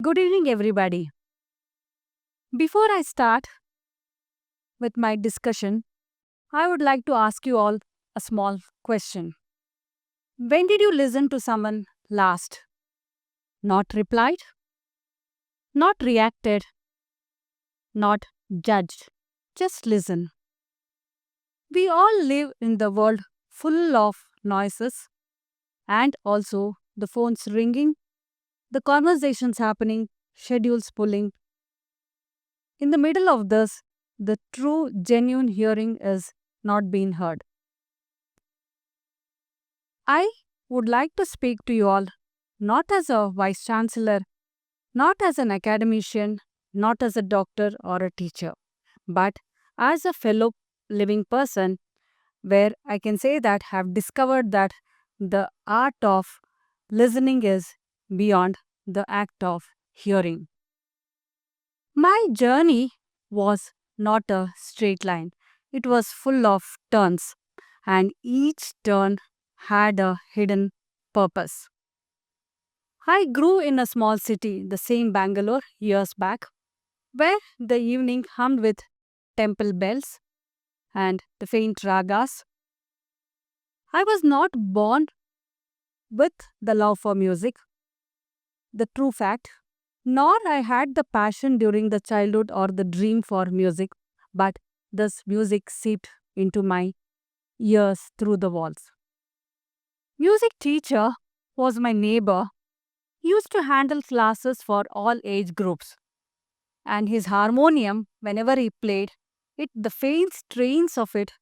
Good evening, everybody. Before I start with my discussion, I would like to ask you all a small question. When did you listen to someone last? Not replied, not reacted, not judged. Just listen. We all live in the world full of noises and also the phones ringing, the conversations happening, schedules pulling. In the middle of this, the true, genuine hearing is not being heard. I would like to speak to you all not as a vice chancellor, not as an academician, not as a doctor or a teacher, but as a fellow living person where I can say that have discovered that the art of listening is beyond the act of hearing. My journey was not a straight line. It was full of turns, and each turn had a hidden purpose. I grew in a small city, the same Bangalore, years back, where the evening hummed with temple bells and the faint ragas. I was not born with the love for music, the true fact, nor I had the passion during the childhood or the dream for music, but this music seeped into my ears through the walls. Music teacher was my neighbor. He used to handle classes for all age groups, and his harmonium, whenever he played, the faint strains of it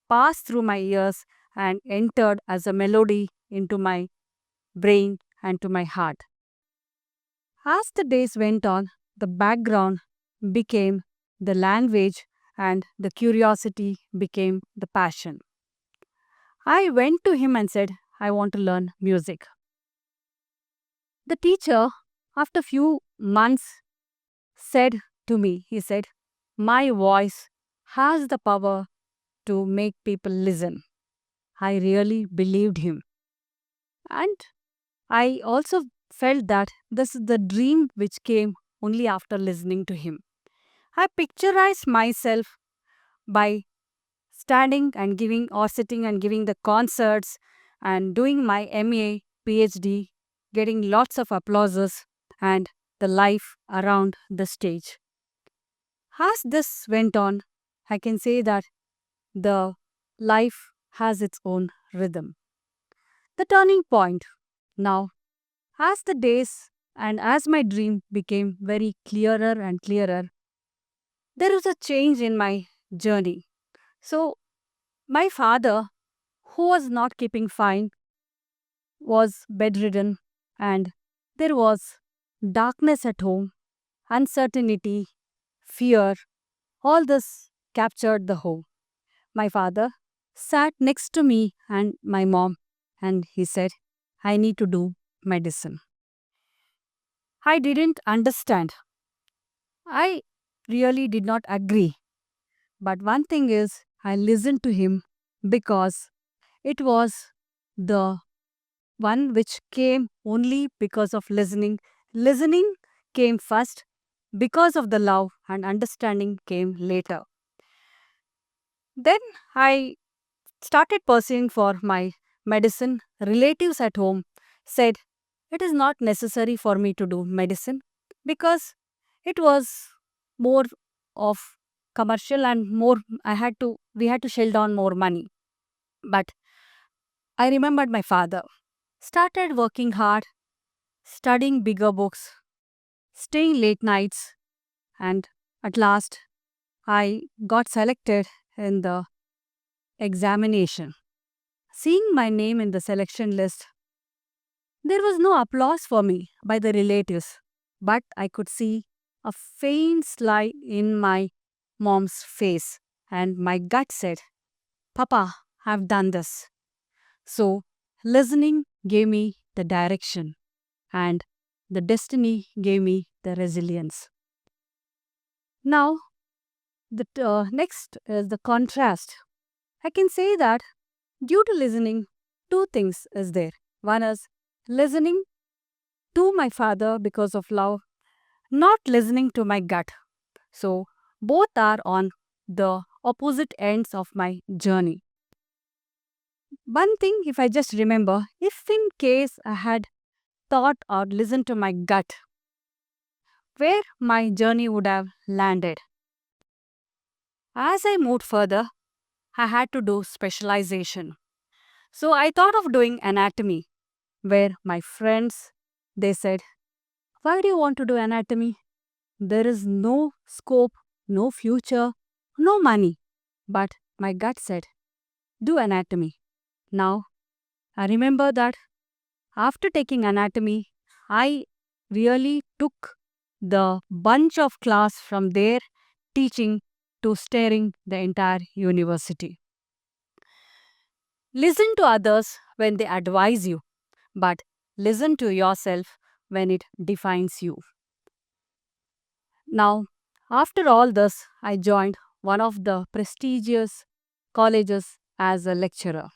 passed through my ears and entered as a melody into my brain and to my heart. As the days went on, the background became the language and the curiosity became the passion. I went to him and said, I want to learn music. The teacher, after few months, said to me, he said, my voice has the power to make people listen. I really believed him. And I also felt that this is the dream which came only after listening to him. I picturized myself by standing and giving or sitting and giving the concerts and doing my MA, PhD, getting lots of applauses and the life around the stage. As this went on, I can say that the life has its own rhythm. The turning point. Now, as the days and as my dream became very clearer and clearer, there was a change in my journey. So, my father, who was not keeping fine, was bedridden, and there was darkness at home, uncertainty, fear, all this captured the home. My father sat next to me and my mom, and he said, I need to do medicine. I didn't understand. I really did not agree. But one thing is, I listened to him because it was the one which came only because of listening. Listening came first because of the love, and understanding came later. Then I started pursuing for my medicine. Relatives at home said it is not necessary for me to do medicine because it was more of commercial and more we had to shell down more money. But I remembered my father. Started working hard, studying bigger books, staying late nights, and at last I got selected in the examination. Seeing my name in the selection list, there was no applause for me by the relatives, but I could see a faint smile in my mom's face, and my gut said, Papa, I've done this. So, listening gave me the direction, and the destiny gave me the resilience. Now, the next is the contrast. I can say that due to listening, two things is there. One is listening to my father because of love, not listening to my gut. So, both are on the opposite ends of my journey. One thing, if I just remember, if in case I had thought or listened to my gut, where my journey would have landed. As I moved further, I had to do specialization. So I thought of doing anatomy, where my friends they said, "Why do you want to do anatomy? There is no scope, no future, no money." But my gut said, "Do anatomy." Now, I remember that after taking anatomy, I really took the bunch of class from there teaching to steering the entire university. Listen to others when they advise you, but listen to yourself when it defines you. Now, after all this, I joined one of the prestigious colleges as a lecturer.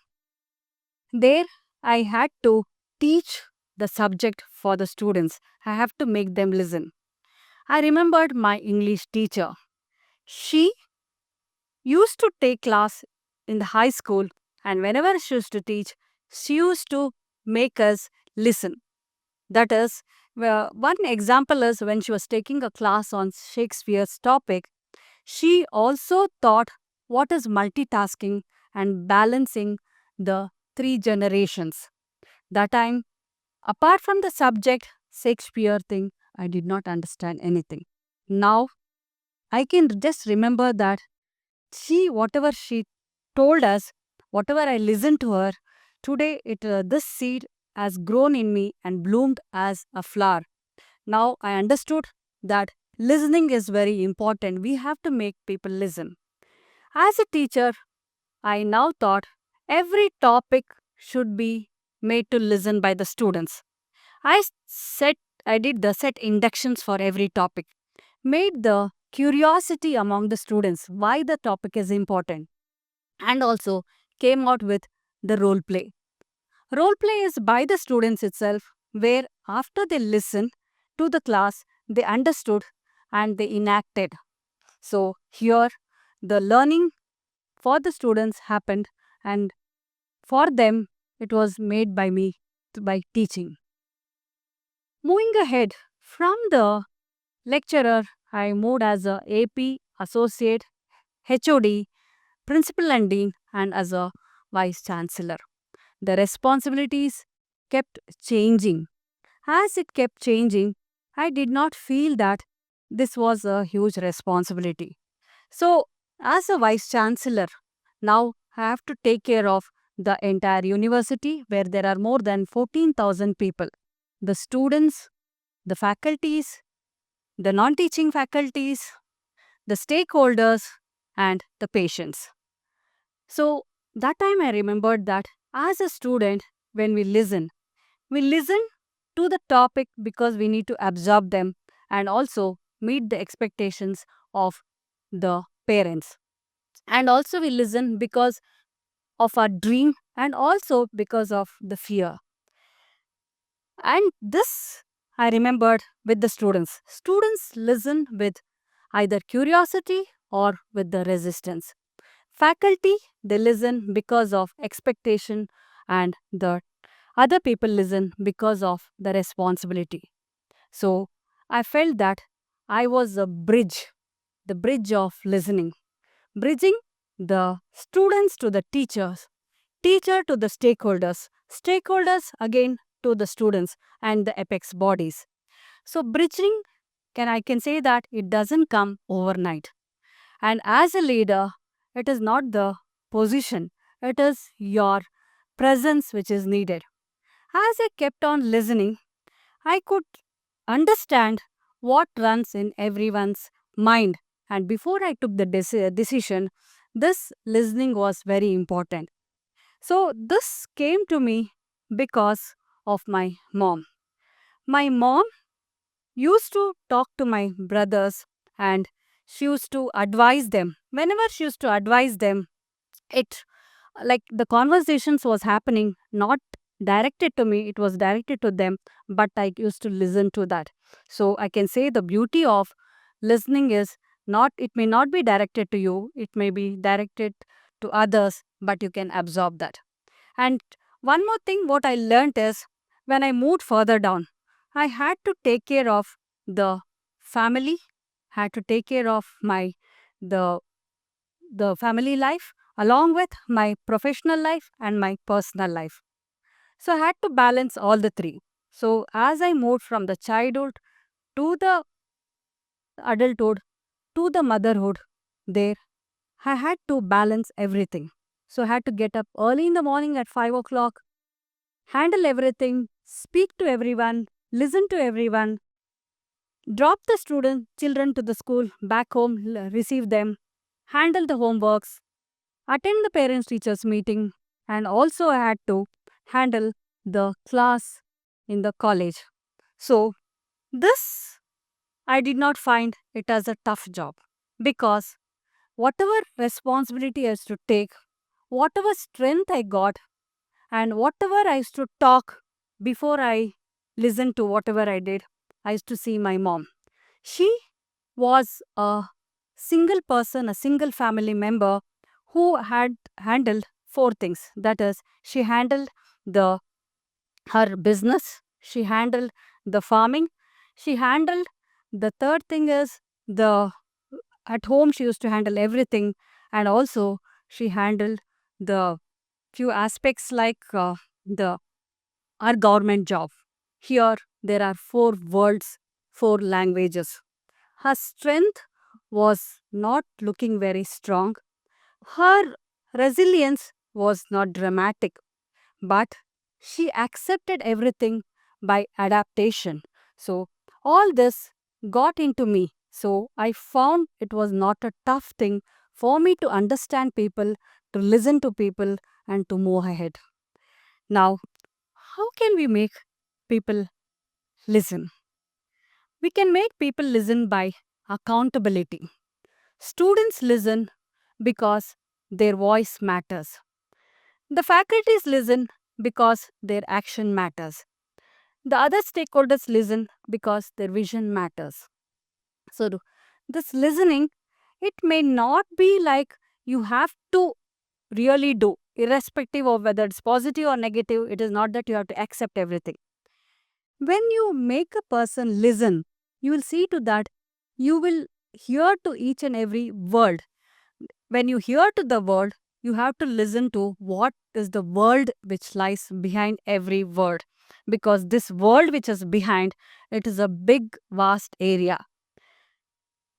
There, I had to teach the subject for the students. I have to make them listen. I remembered my English teacher. She used to take class in the high school, and whenever she used to teach, she used to make us listen. That is, one example is when she was taking a class on Shakespeare's topic, she also taught what is multitasking and balancing the three generations. That time, apart from the subject Shakespeare thing, I did not understand anything. Now, I can just remember that whatever she told us, whatever I listened to her, today this seed has grown in me and bloomed as a flower. Now I understood that listening is very important. We have to make people listen. As a teacher, I now thought every topic should be made to listen by the students. I set I did the set inductions for every topic, made the curiosity among the students why the topic is important, and also came out with the role play. Role play is by the students itself, where after they listened to the class, they understood and they enacted. So, here the learning for the students happened, and for them, it was made by me by teaching. Moving ahead from the lecturer, I moved as a AP associate, HOD, principal and dean, and as a vice chancellor. The responsibilities kept changing. As it kept changing, I did not feel that this was a huge responsibility. So, as a vice chancellor, now I have to take care of the entire university where there are more than 14,000 people. The students, the faculties, the non teaching faculties, the stakeholders, and the patients. So, that time I remembered that as a student, when we listen to the topic because we need to absorb them and also meet the expectations of the parents. And also, we listen because of our dream and also because of the fear. And this I remembered with the students. Students listen with either curiosity or with the resistance. Faculty, they listen because of expectation, and the other people listen because of the responsibility. So I felt that I was a bridge, the bridge of listening, bridging the students to the teachers, teacher to the stakeholders, stakeholders again to the students and the apex bodies. So bridging, can I can say that it doesn't come overnight. And as a leader, it is not the position, it is your presence which is needed. As I kept on listening, I could understand what runs in everyone's mind. And before I took the decision, this listening was very important. So, this came to me because of my mom. My mom used to talk to my brothers and she used to advise them. Whenever she used to advise them, it like the conversations was happening not directed to me, it was directed to them, but I used to listen to that. So I can say the beauty of listening is not, it may not be directed to you, it may be directed to others, but you can absorb that. And one more thing, what I learned is when I moved further down, I had to take care of the family, had to take care of the the family life along with my professional life and my personal life. So I had to balance all the three. So as I moved from the childhood to the adulthood to the motherhood, there I had to balance everything. So I had to get up early in the morning at 5 o'clock, handle everything, speak to everyone, listen to everyone, drop the children to the school, back home, receive them, handle the homeworks, attend the parents teachers meeting, and also I had to handle the class in the college. So this I did not find it as a tough job, because whatever responsibility I used to take, whatever strength I got, and whatever I used to talk before I listened to whatever I did, I used to see my mom. She was a single person, a single family member who had handled four things. That is, she handled the her business, she handled the farming, she handled the third thing is the at home she used to handle everything, and also she handled the few aspects like the our government job. Here there are four worlds, four languages. Her strength was not looking very strong. Her resilience was not dramatic, but she accepted everything by adaptation. So, all this got into me. So, I found it was not a tough thing for me to understand people, to listen to people, and to move ahead. Now, how can we make people listen? We can make people listen by accountability. Students listen because their voice matters. The faculties listen because their action matters. The other stakeholders listen because their vision matters. So, this listening, it may not be like you have to really do, irrespective of whether it's positive or negative. It is not that you have to accept everything. When you make a person listen, you will see to that you will hear to each and every word. When you hear to the word, you have to listen to what is the world which lies behind every word. Because this world which is behind, it is a big, vast area.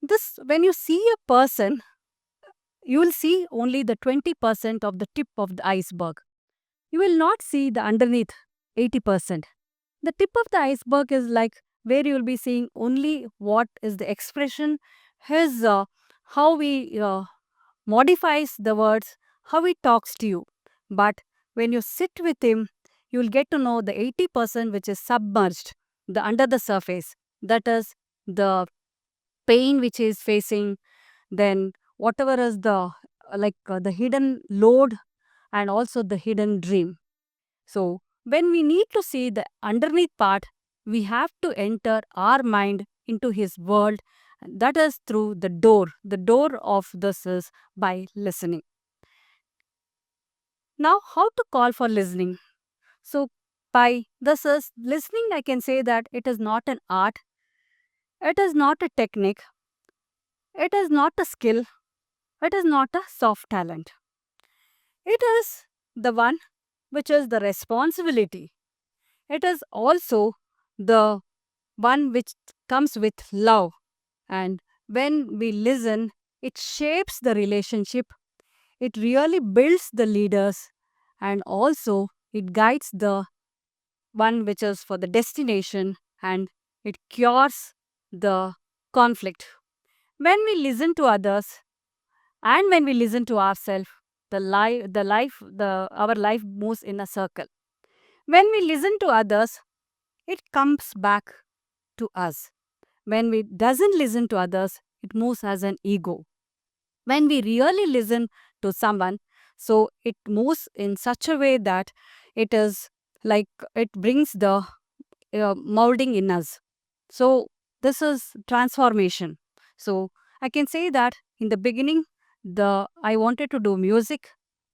This, when you see a person, you will see only the 20% of the tip of the iceberg. You will not see the underneath 80%. The tip of the iceberg is like where you will be seeing only what is the expression, his how he modifies the words, how he talks to you. But when you sit with him, you will get to know the 80% which is submerged, the under the surface. That is the pain which he is facing, then whatever is the the hidden load, and also the hidden dream. So, when we need to see the underneath part, we have to enter our mind into his world. That is through the door. The door of this is by listening. Now, how to call for listening? So, by this is listening, I can say that it is not an art, it is not a technique, it is not a skill, it is not a soft talent. It is the one which is the responsibility. It is also the one which comes with love. And when we listen, it shapes the relationship, it really builds the leaders, and also it guides the one which is for the destination, and it cures the conflict. When we listen to others and when we listen to ourselves, our life moves in a circle. When we listen to others, it comes back to us. When we doesn't listen to others, it moves as an ego. When we really listen to someone, so it moves in such a way that, it is like it brings the molding in us. So this is transformation. So I can say that in the beginning, I wanted to do music,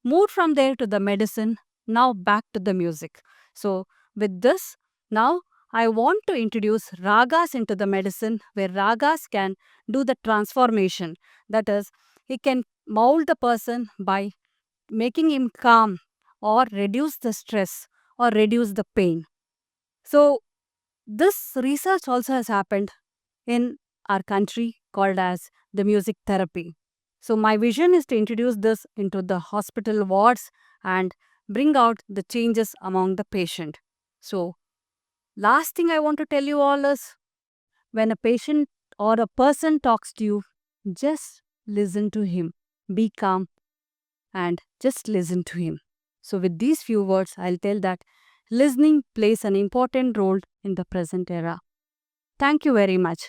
moved from there to the medicine, now back to the music. So with this, now I want to introduce ragas into the medicine, where ragas can do the transformation. That is, it can mold the person by making him calm or reduce the stress or reduce the pain. So this research also has happened in our country called as the music therapy. So my vision is to introduce this into the hospital wards and bring out the changes among the patient. So last thing I want to tell you all is, when a patient or a person talks to you, just listen to him. Be calm and just listen to him. So with these few words, I'll tell that listening plays an important role in the present era. Thank you very much.